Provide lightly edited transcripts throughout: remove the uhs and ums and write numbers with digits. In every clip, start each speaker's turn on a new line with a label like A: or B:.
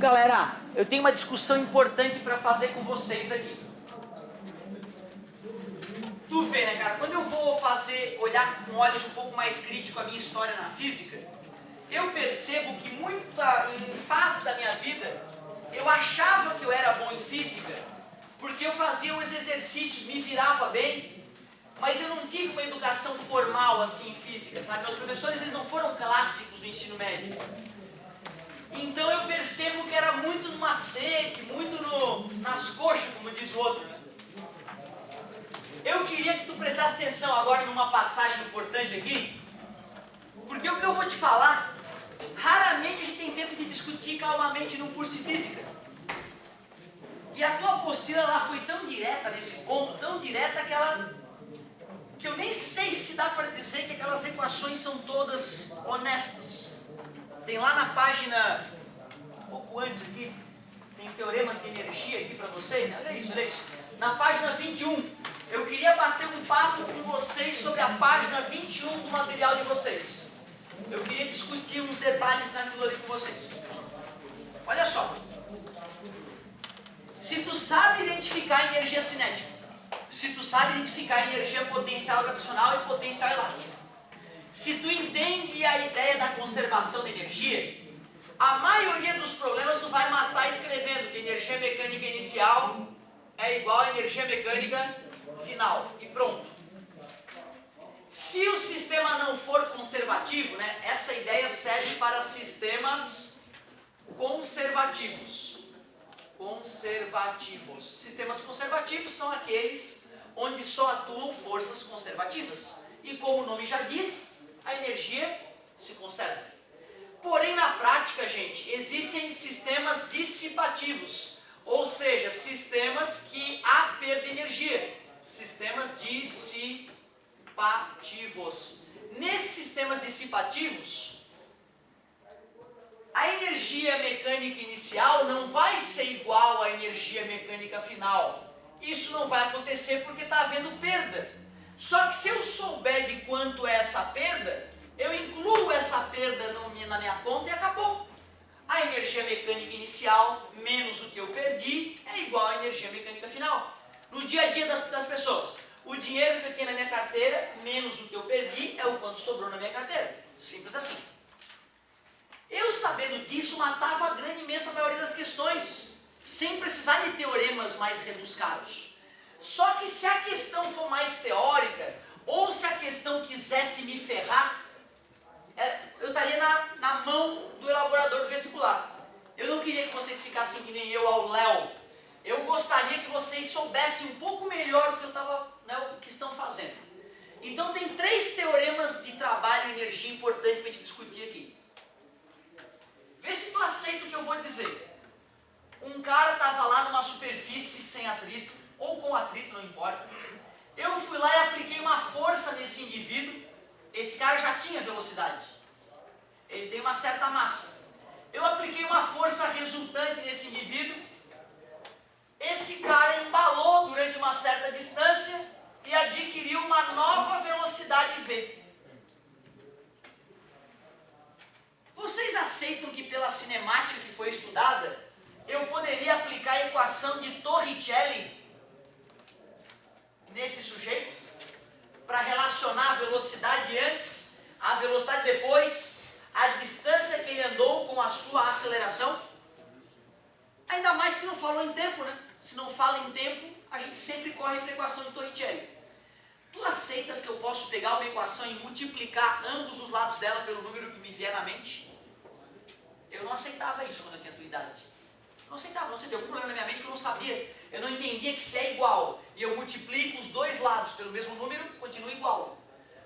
A: Galera, eu tenho uma discussão importante para fazer com vocês aqui. Tu vê, né, cara? Quando eu vou olhar com olhos um pouco mais críticos a minha história na física, eu percebo que em fases da minha vida, eu achava que eu era bom em física, porque eu fazia os exercícios, me virava bem, mas eu não tive uma educação formal assim em física, sabe? Meus professores, eles não foram clássicos do ensino médio. Então eu percebo que era muito no macete, muito nas coxas, como diz o outro, né? Eu queria que tu prestasse atenção agora numa passagem importante aqui, porque o que eu vou te falar, raramente a gente tem tempo de discutir calmamente num curso de física. E a tua postura lá foi tão direta nesse ponto, tão direta que eu nem sei se dá para dizer que aquelas equações são todas honestas. Tem lá na página, um pouco antes aqui, tem teoremas de energia aqui para vocês, né? Olha isso. Na página 21, eu queria bater um papo com vocês sobre a página 21 do material de vocês. Eu queria discutir uns detalhes naquilo ali com vocês. Olha só. Se tu sabe identificar energia cinética, se tu sabe identificar energia potencial gravitacional e potencial elástica, se tu entende a ideia da conservação de energia, a maioria dos problemas tu vai matar escrevendo que energia mecânica inicial é igual a energia mecânica final. E pronto. Se o sistema não for conservativo, né, essa ideia serve para sistemas conservativos. Sistemas conservativos são aqueles onde só atuam forças conservativas. E como o nome já diz, a energia se conserva. Porém, na prática, gente, existem sistemas dissipativos, ou seja, sistemas que há perda de energia. Sistemas dissipativos. Nesses sistemas dissipativos, a energia mecânica inicial não vai ser igual à energia mecânica final. Isso não vai acontecer porque está havendo perda. Só que se eu souber de quanto é essa perda, eu incluo essa perda na minha conta e acabou. A energia mecânica inicial menos o que eu perdi é igual à energia mecânica final. No dia a dia das pessoas, o dinheiro que eu tenho na minha carteira menos o que eu perdi é o quanto sobrou na minha carteira. Simples assim. Eu sabendo disso matava a grande imensa maioria das questões, sem precisar de teoremas mais rebuscados. Só que se a questão for mais teórica, ou se a questão quisesse me ferrar, eu estaria na mão do elaborador do vestibular. Eu não queria que vocês ficassem que nem eu ao Léo. Eu gostaria que vocês soubessem um pouco melhor o que estão fazendo. Então tem 3 teoremas de trabalho e energia importantes para a gente discutir aqui. Vê se tu aceita o que eu vou dizer. Um cara estava lá numa superfície sem atrito, ou com atrito, não importa. Eu fui lá e apliquei uma força nesse indivíduo. Esse cara já tinha velocidade. Ele tem uma certa massa. Eu apliquei uma força resultante nesse indivíduo. Esse cara embalou durante uma certa distância e adquiriu uma nova velocidade V. Vocês aceitam que pela cinemática que foi estudada, eu poderia aplicar a equação de Torricelli nesse sujeito? Para relacionar a velocidade antes, a velocidade depois, a distância que ele andou com a sua aceleração? Ainda mais que não falou em tempo, né? Se não fala em tempo, a gente sempre corre para a equação de Torricelli. Tu aceitas que eu posso pegar uma equação e multiplicar ambos os lados dela pelo número que me vier na mente? Eu não aceitava isso quando eu tinha a tua idade. Não aceitava, não sei, tem algum problema na minha mente que eu não sabia. Eu não entendia que se é igual e eu multiplico os dois lados pelo mesmo número, continua igual.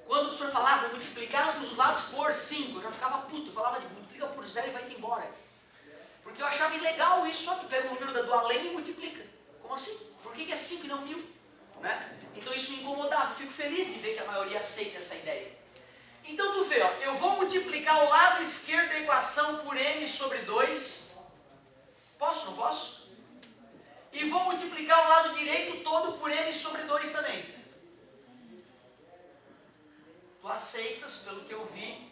A: Quando o professor falava multiplicar ambos os lados por 5, eu já ficava puto. Eu falava de multiplica por 0 e vai-te embora. Porque eu achava ilegal isso, tu pega o número do além e multiplica. Como assim? Por que é 5 e não 1000? Né? Então isso me incomodava. Eu fico feliz de ver que a maioria aceita essa ideia. Então tu vê, ó, eu vou multiplicar o lado esquerdo da equação por m sobre 2. Posso, não posso? E vou multiplicar o lado direito todo por m sobre 2 também. Tu aceitas, pelo que eu vi,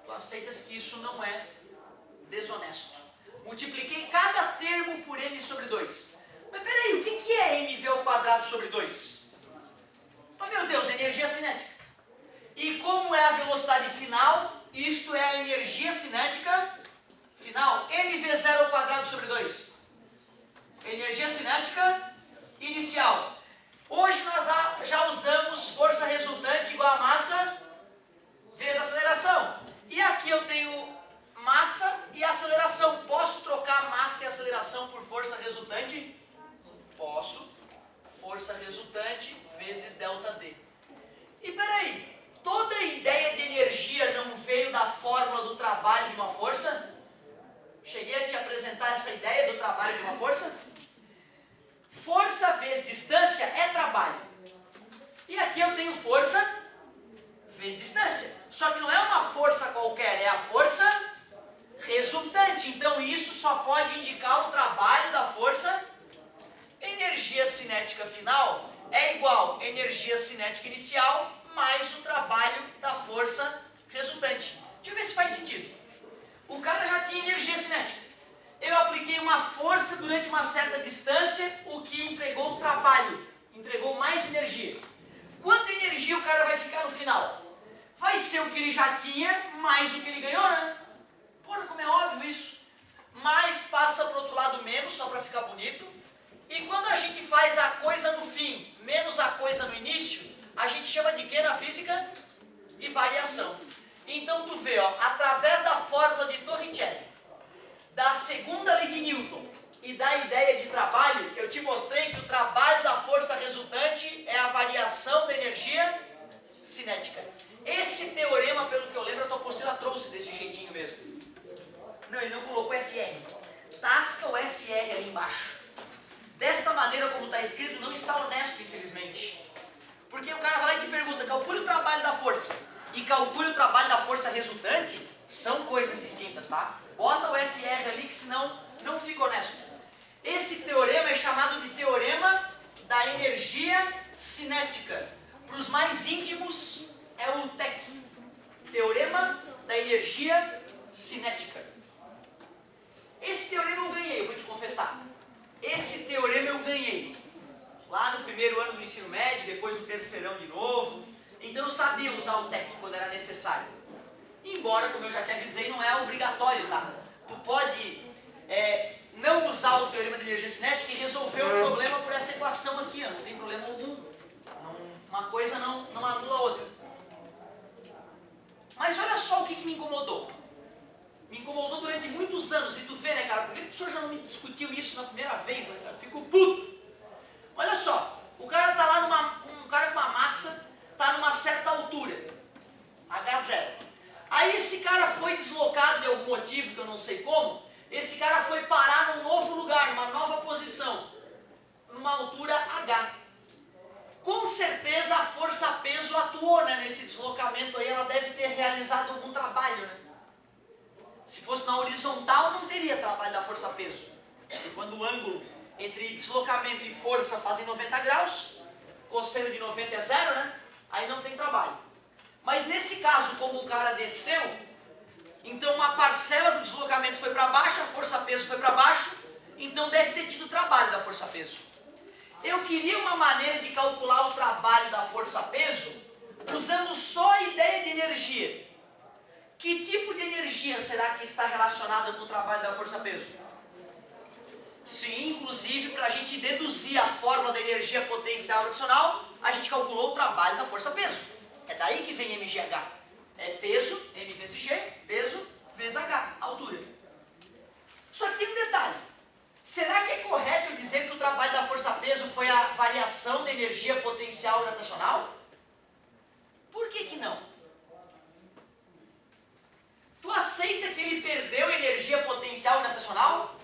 A: tu aceitas que isso não é desonesto. Multipliquei tenho por m sobre 2. Mas peraí, o que é mv ao quadrado sobre 2? Oh meu Deus, energia cinética. E como é a velocidade final, isto é a energia cinética final. mv0 ao quadrado sobre 2. Energia cinética inicial. Hoje nós já usamos força resultante igual a massa vezes aceleração. E aqui eu tenho massa e aceleração. Posso trocar massa e aceleração por força resultante? Posso. Força resultante vezes ΔD. E peraí, toda a ideia de energia não veio da fórmula do trabalho de uma força? Cheguei a te apresentar essa ideia do trabalho de uma força? Força vezes distância é trabalho. E aqui eu tenho força vezes distância. Só que não é uma força qualquer, é a força resultante. Então isso só pode indicar o trabalho da força. Energia cinética final é igual a energia cinética inicial mais o trabalho da força resultante. Deixa eu ver se faz sentido. O cara já tinha energia cinética. Eu apliquei uma força durante uma certa distância, o que entregou o trabalho, entregou mais energia. Quanta energia o cara vai ficar no final? Vai ser o que ele já tinha, mais o que ele ganhou, né? Porra, como é óbvio isso. Mais passa para o outro lado menos, só para ficar bonito. E quando a gente faz a coisa no fim, menos a coisa no início, a gente chama de quê na física? De variação. Então tu vê, ó, através da fórmula de Torricelli, da segunda lei de Newton e da ideia de trabalho, eu te mostrei que o trabalho da força resultante é a variação da energia cinética. Esse teorema, pelo que eu lembro, a tua apostila trouxe desse jeitinho mesmo. Não, ele não colocou FR. Tasca o FR ali embaixo. Desta maneira como está escrito, não está honesto, infelizmente. Porque o cara vai lá e te pergunta, calcule o trabalho da força e calcule o trabalho da força resultante, são coisas distintas, tá? Bota o FR ali que senão não fica honesto. Esse teorema é chamado de teorema da energia cinética. Para os mais íntimos é o TEC. Teorema da energia cinética. Esse teorema eu ganhei, vou te confessar. Esse teorema eu ganhei lá no primeiro ano do ensino médio, depois no terceirão de novo. Então eu sabia usar o TEC quando era necessário. Embora, como eu já te avisei, não é obrigatório, tá? Tu pode não usar o teorema da energia cinética e resolver o problema por essa equação aqui, ó. Não tem problema algum. Uma coisa não anula a outra. Mas olha só o que me incomodou. Me incomodou durante muitos anos. E tu vê, né, cara? Por que o senhor já não me discutiu isso na primeira vez, né, cara? Eu fico puto. Olha só. O cara tá lá um cara com uma massa, tá numa certa altura. H0. Aí esse cara foi deslocado de algum motivo, que eu não sei como. Esse cara foi parar num novo lugar, numa nova posição. Numa altura H. Com certeza a força-peso atuou, né, nesse deslocamento aí. Ela deve ter realizado algum trabalho, né? Se fosse na horizontal, não teria trabalho da força-peso. E quando o ângulo entre deslocamento e força fazem 90 graus, cosseno de 90 é zero, né? Aí não tem trabalho. Mas nesse caso, como o cara desceu, então uma parcela do deslocamento foi para baixo, a força-peso foi para baixo, então deve ter tido trabalho da força-peso. Eu queria uma maneira de calcular o trabalho da força-peso usando só a ideia de energia. Que tipo de energia será que está relacionada com o trabalho da força-peso? Sim, inclusive, para a gente deduzir a fórmula da energia potencial gravitacional, a gente calculou o trabalho da força-peso. É daí que vem mgh. É peso, m vezes g, peso vezes h, altura. Só que tem um detalhe. Será que é correto eu dizer que o trabalho da força-peso foi a variação da energia potencial gravitacional? Por que não? Tu aceita que ele perdeu energia potencial gravitacional?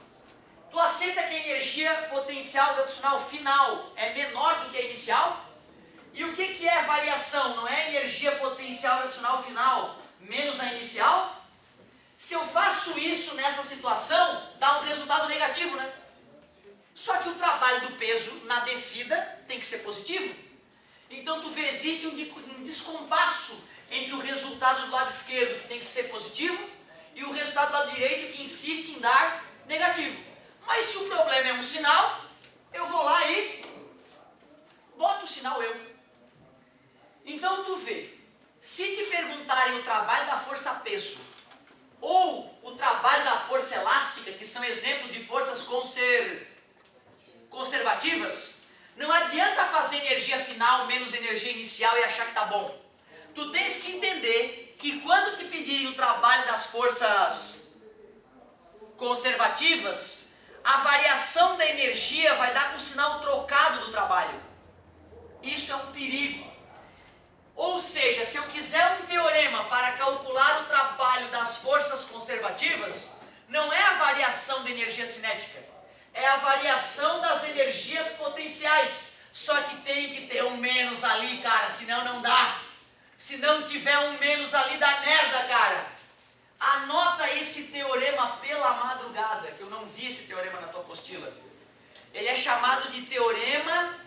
A: Tu aceita que a energia potencial gravitacional final é menor do que a inicial? E o que é variação? Não é energia potencial gravitacional final menos a inicial? Se eu faço isso nessa situação, dá um resultado negativo, né? Só que o trabalho do peso na descida tem que ser positivo. Então tu vê, existe um descompasso entre o resultado do lado esquerdo, que tem que ser positivo, e o resultado do lado direito, que insiste em dar negativo. Mas se o problema é um sinal, eu vou lá e boto o sinal eu. Então tu vê, se te perguntarem o trabalho da força peso ou o trabalho da força elástica, que são exemplos de forças conservativas, não adianta fazer energia final menos energia inicial e achar que tá bom. Tu tens que entender que quando te pedirem o trabalho das forças conservativas, a variação da energia vai dar com o sinal trocado do trabalho. Isso é um perigo. Ou seja, se eu quiser um teorema para calcular o trabalho das forças conservativas, não é a variação da energia cinética, é a variação das energias potenciais. Só que tem que ter um menos ali, cara, senão não dá. Se não tiver um menos ali, dá merda, cara. Anota esse teorema pela madrugada, que eu não vi esse teorema na tua apostila. Ele é chamado de teorema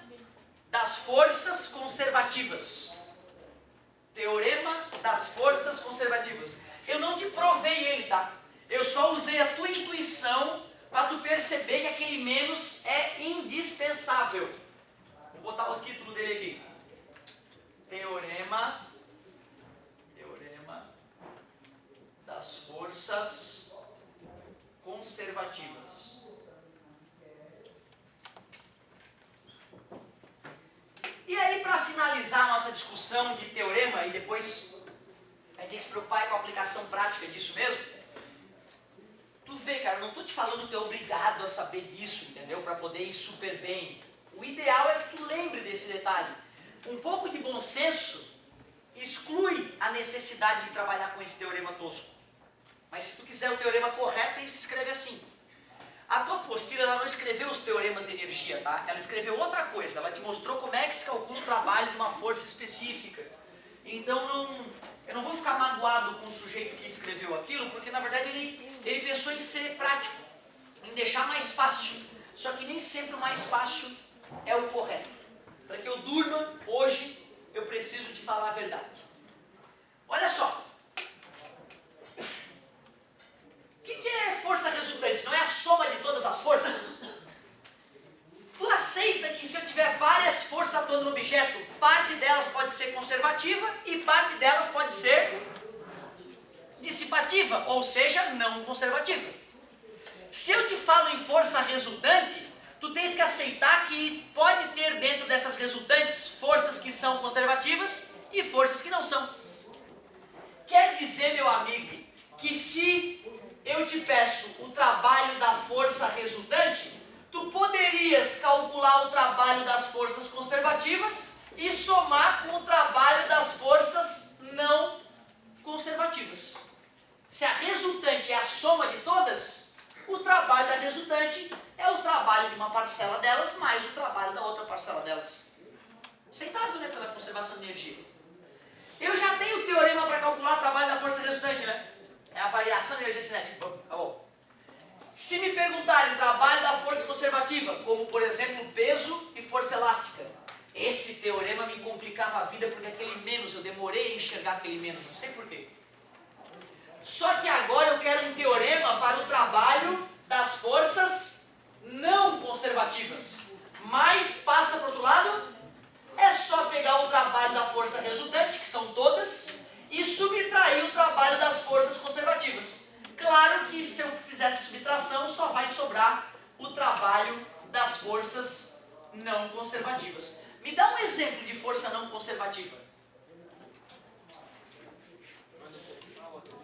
A: das forças conservativas. Teorema das forças conservativas. Eu não te provei ele, tá? Eu só usei a tua intuição para tu perceber que aquele menos é indispensável. Vou botar o título dele aqui. Teorema das forças conservativas. E aí, para finalizar a nossa discussão de teorema, e depois vai ter que se preocupar com a aplicação prática disso mesmo, tu vê, cara, eu não estou te falando que tu é obrigado a saber disso, entendeu? Para poder ir super bem. O ideal é que tu lembre desse detalhe. Um pouco de bom senso exclui a necessidade de trabalhar com esse teorema tosco. Mas se tu quiser o teorema correto, ele se escreve assim. A tua apostila, ela não escreveu os teoremas de energia, tá? Ela escreveu outra coisa, ela te mostrou como é que se calcula o trabalho de uma força específica. Então eu não vou ficar magoado com o sujeito que escreveu aquilo, porque na verdade ele pensou em ser prático, em deixar mais fácil. Só que nem sempre o mais fácil é o correto. Para que eu durma hoje, eu preciso te falar a verdade. Olha só. O que é força resultante? Não é a soma de todas as forças? Tu aceita que se eu tiver várias forças atuando no objeto, parte delas pode ser conservativa e parte delas pode ser dissipativa, ou seja, não conservativa. Se eu te falo em força resultante, tu tens que aceitar que pode ter dentro dessas resultantes forças que são conservativas e forças que não são. Quer dizer, meu amigo, que se eu te peço o trabalho da força resultante, tu poderias calcular o trabalho das forças conservativas e somar com o trabalho das forças não conservativas. Se a resultante é a soma de todas, o trabalho da resultante é o trabalho de uma parcela delas mais o trabalho da outra parcela delas. Aceitável, né, pela conservação de energia. Eu já tenho o teorema para calcular o trabalho da força resultante, né? É a variação da energia cinética. Tá bom. Se me perguntarem o trabalho da força conservativa, como por exemplo peso e força elástica, esse teorema me complicava a vida porque aquele menos, eu demorei a enxergar aquele menos, não sei porquê. Só que agora eu quero um teorema para o trabalho das forças não conservativas. Mas passa para o outro lado, é só pegar o trabalho da força resultante, que são todas, e subtrair o trabalho das forças conservativas. Claro que se eu fizer essa subtração, só vai sobrar o trabalho das forças não conservativas. Me dá um exemplo de força não conservativa.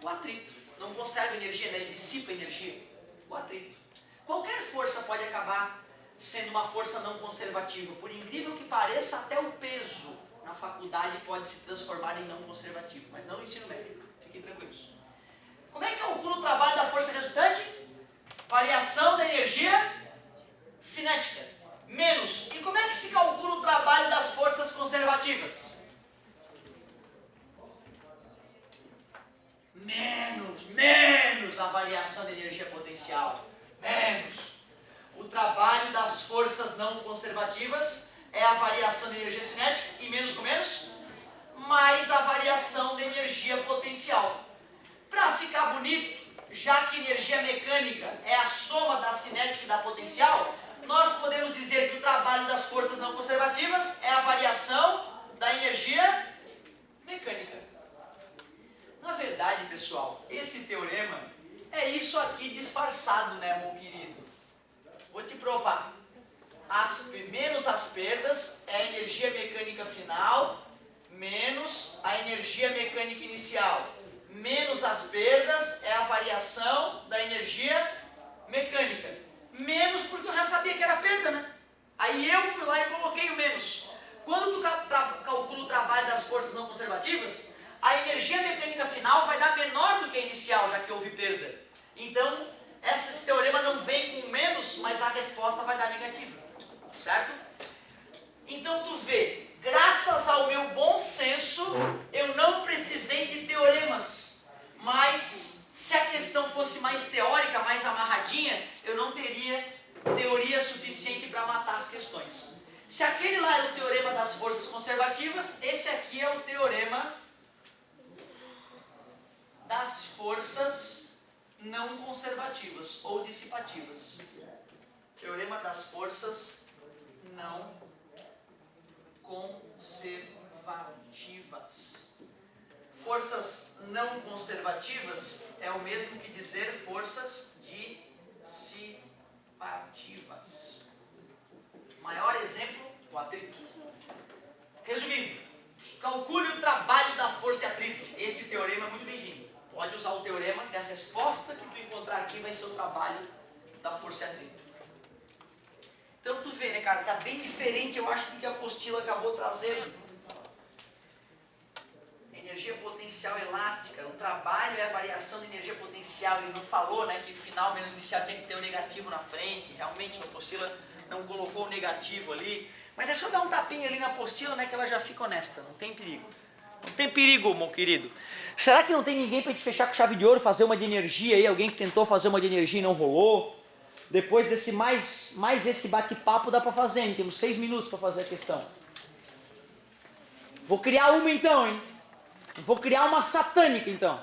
A: O atrito. Não conserva energia, né? Ele dissipa energia. O atrito. Qualquer força pode acabar sendo uma força não conservativa. Por incrível que pareça, até o peso na faculdade pode se transformar em não conservativo, mas não no ensino médio. Fiquem tranquilos. Como é que calcula o trabalho da força resultante? Variação da energia cinética. Menos. E como é que se calcula o trabalho das forças conservativas? Menos a variação da energia potencial. Menos. O trabalho das forças não conservativas é a variação da energia cinética, e menos com menos, mais a variação da energia potencial. Para ficar bonito, já que energia mecânica é a soma da cinética e da potencial, nós podemos dizer que o trabalho das forças não conservativas é a variação da energia mecânica. Na verdade, pessoal, esse teorema é isso aqui disfarçado, né, meu querido? Vou te provar. Menos as perdas é a energia mecânica final, menos a energia mecânica inicial. Menos as perdas é a variação da energia mecânica. Menos porque eu já sabia que era perda, né? Aí eu fui lá e coloquei o menos. Quando tu calcula o trabalho das forças não conservativas, a energia mecânica final vai dar menor do que a inicial, já que houve perda. Então, esse teorema não vem com menos, mas a resposta vai dar negativa. Certo? Então tu vê, graças ao meu bom senso, eu não precisei de teoremas. Mas se a questão fosse mais teórica, mais amarradinha, eu não teria teoria suficiente para matar as questões. Se aquele lá era o teorema das forças conservativas, esse aqui é o teorema das forças não conservativas ou dissipativas. Teorema das forças não conservativas. Forças não conservativas é o mesmo que dizer forças dissipativas. Maior exemplo, o atrito. Resumindo, calcule o trabalho da força de atrito. Esse teorema é muito bem-vindo. Pode usar o teorema, que a resposta que tu encontrar aqui vai ser o trabalho da força de atrito. Então tu vê, né, cara, tá bem diferente, eu acho, do que a apostila acabou trazendo. Energia potencial elástica, o trabalho é a variação de energia potencial. Ele não falou, né, que final menos inicial tinha que ter o negativo na frente. Realmente a apostila não colocou o negativo ali. Mas é só dar um tapinha ali na apostila, né, que ela já fica honesta, não tem perigo. Não tem perigo, meu querido. Será que não tem ninguém para te fechar com chave de ouro, fazer uma de energia aí? Alguém que tentou fazer uma de energia e não rolou? Depois desse mais esse bate-papo dá para fazer, hein? Temos 6 minutos para fazer a questão. Vou criar uma então, hein? Vou criar uma satânica então.